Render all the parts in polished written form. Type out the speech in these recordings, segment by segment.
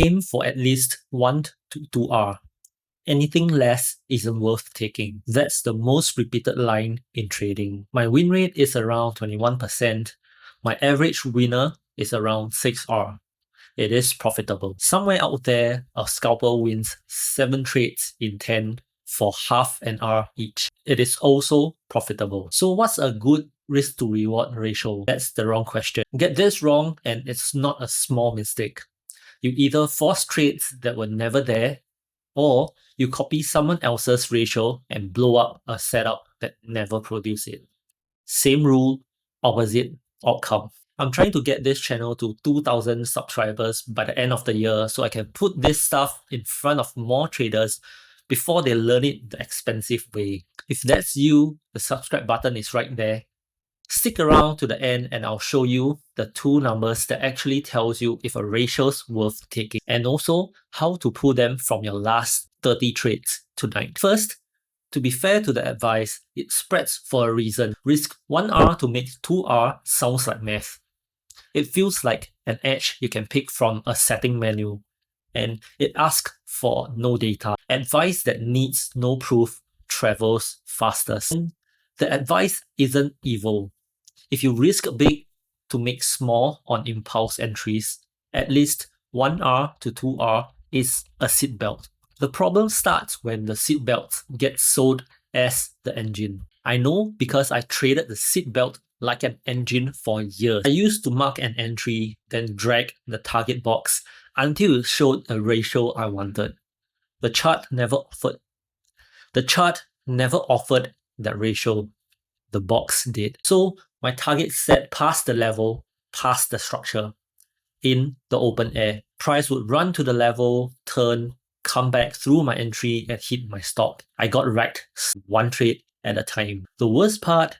Aim for at least 1 to 2R. Anything less isn't worth taking. That's the most repeated line in trading. My win rate is around 21%. My average winner is around 6R. It is profitable. Somewhere out there, a scalper wins 7 trades in 10 for half an R each. It is also profitable. So what's a good risk to reward ratio? That's the wrong question. Get this wrong and it's not a small mistake. You either force trades that were never there, or you copy someone else's ratio and blow up a setup that never produced it. Same rule, opposite outcome. I'm trying to get this channel to 2,000 subscribers by the end of the year so I can put this stuff in front of more traders before they learn it the expensive way. If that's you, the subscribe button is right there. Stick around to the end and I'll show you the two numbers that actually tells you if a ratio's worth taking, and also how to pull them from your last 30 trades tonight. First, to be fair to the advice, it spreads for a reason. Risk 1R to make 2R sounds like math. It feels like an edge you can pick from a setting menu, and it asks for no data. Advice that needs no proof travels fastest. The advice isn't evil. If you risk big to make small on impulse entries, at least 1R to 2R is a seatbelt. The problem starts when the seatbelt gets sold as the engine. I know because I traded the seatbelt like an engine for years. I used to mark an entry, then drag the target box until it showed a ratio I wanted. The chart never offered that ratio. The box did. So my target set past the level, past the structure, in the open air. Price would run to the level, turn, come back through my entry and hit my stop. I got wrecked one trade at a time. The worst part,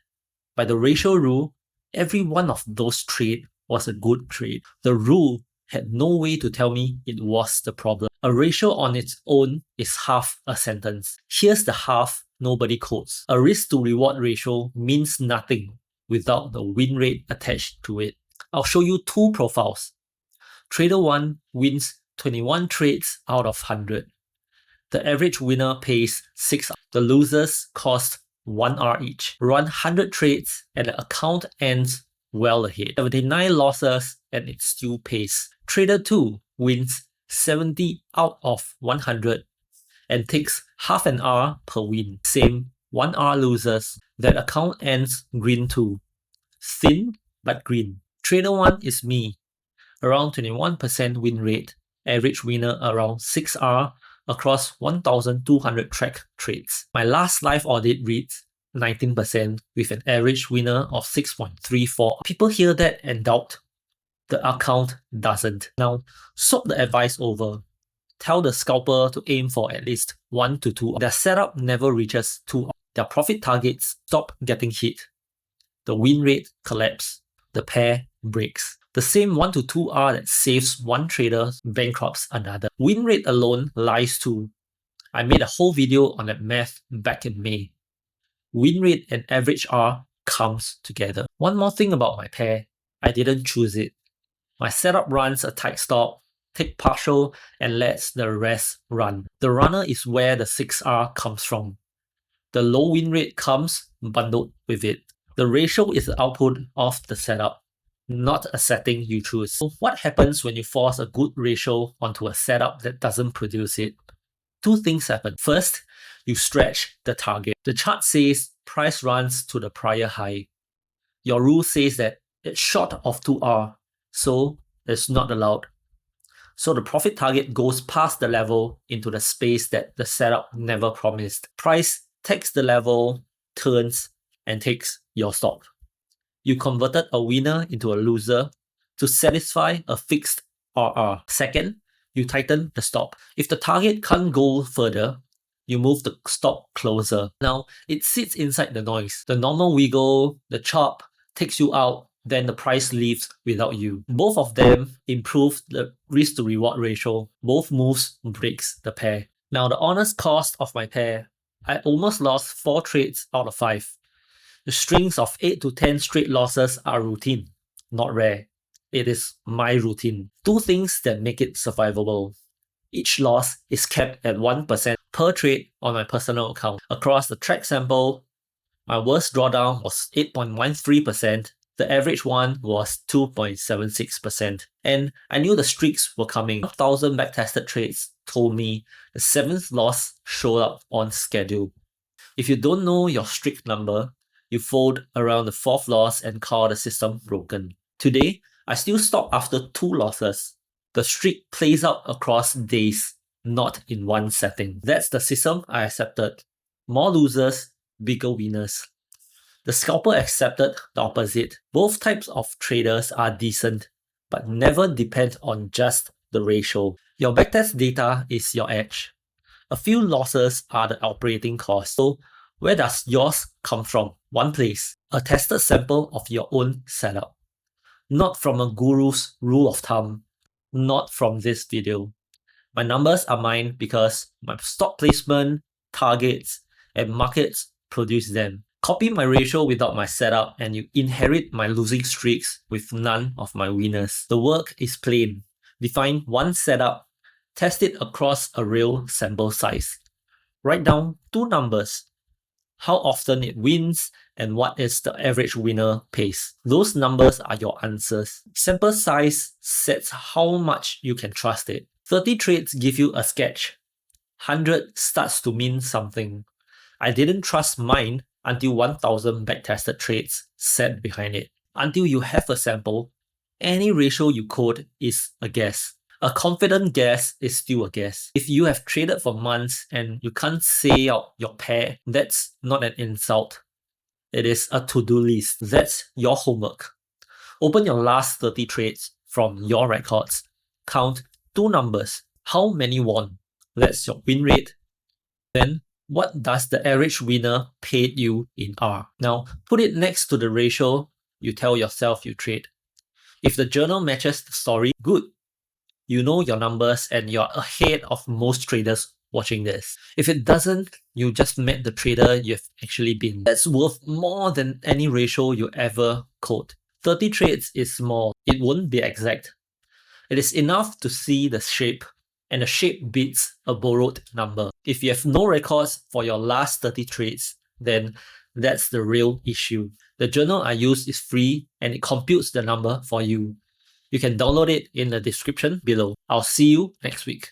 by the ratio rule, every one of those trades was a good trade. The rule had no way to tell me it was the problem. A ratio on its own is half a sentence. Here's the half nobody quotes. A risk to reward ratio means nothing without the win rate attached to it. I'll show you two profiles. Trader 1 wins 21 trades out of 100. The average winner pays 6. The losers cost 1R each. Run 100 trades and the account ends well ahead. 79 losses and it still pays. Trader 2 wins 70 out of 100 and takes half an R per win. Same 1R losers. That account ends green too. Thin but green. Trader 1 is me. Around 21% win rate. Average winner around 6R across 1,200 track trades. My last live audit reads 19% with an average winner of 6.34. People hear that and doubt. The account doesn't. Now, swap the advice over. Tell the scalper to aim for at least 1 to 2. Their setup never reaches 2. Their profit targets stop getting hit. The win rate collapses. The pair breaks. The same 1 to 2R that saves one trader bankrupts another. Win rate alone lies too. I made a whole video on that math back in May. Win rate and average R comes together. One more thing about my pair, I didn't choose it. My setup runs a tight stop, take partial, and lets the rest run. The runner is where the 6R comes from. The low win rate comes bundled with it. The ratio is the output of the setup, not a setting you choose. So what happens when you force a good ratio onto a setup that doesn't produce it? Two things happen. First, you stretch the target. The chart says price runs to the prior high. Your rule says that it's short of 2R, so it's not allowed. So the profit target goes past the level into the space that the setup never promised. Price takes the level, turns, and takes your stop. You converted a winner into a loser to satisfy a fixed RR. Second, you tighten the stop. If the target can't go further, you move the stop closer. Now, it sits inside the noise. The normal wiggle, the chop, takes you out, then the price leaves without you. Both of them improve the risk to reward ratio. Both moves breaks the pair. Now, the honest cost of my pair, I almost lost 4 trades out of 5. The strings of 8 to 10 straight losses are routine, not rare. It is my routine. Two things that make it survivable. Each loss is kept at 1% per trade on my personal account. Across the track sample, my worst drawdown was 8.13%. The average one was 2.76%. And I knew the streaks were coming. 1,000 backtested trades told me the 7th loss showed up on schedule. If you don't know your streak number, you fold around the 4th loss and call the system broken. Today, I still stop after 2 losses. The streak plays out across days, not in one setting. That's the system I accepted. More losers, bigger winners. The scalper accepted the opposite. Both types of traders are decent, but never depend on just the ratio. Your backtest data is your edge. A few losses are the operating costs. So where does yours come from? One place. A tested sample of your own setup. Not from a guru's rule of thumb. Not from this video. My numbers are mine because my stock placement, targets, and markets produce them. Copy my ratio without my setup and you inherit my losing streaks with none of my winners. The work is plain. Define one setup, test it across a real sample size. Write down 2 numbers, how often it wins and what is the average winner pace. Those numbers are your answers. Sample size sets how much you can trust it. 30 trades give you a sketch. 100 starts to mean something. I didn't trust mine until 1,000 backtested trades sat behind it. Until you have a sample, any ratio you quote is a guess. A confident guess is still a guess. If you have traded for months and you can't say out your pair, that's not an insult. It is a to-do list. That's your homework. Open your last 30 trades from your records. Count 2 numbers. How many won? That's your win rate. Then, what does the average winner paid you in R? Now, put it next to the ratio you tell yourself you trade. If the journal matches the story, good. You know your numbers and you're ahead of most traders watching this. If it doesn't, you just met the trader you've actually been. That's worth more than any ratio you ever quote. 30 trades is small. It won't be exact. It is enough to see the shape, and the shape beats a borrowed number. If you have no records for your last 30 trades, then that's the real issue. The journal I use is free and it computes the number for you. You can download it in the description below. I'll see you next week.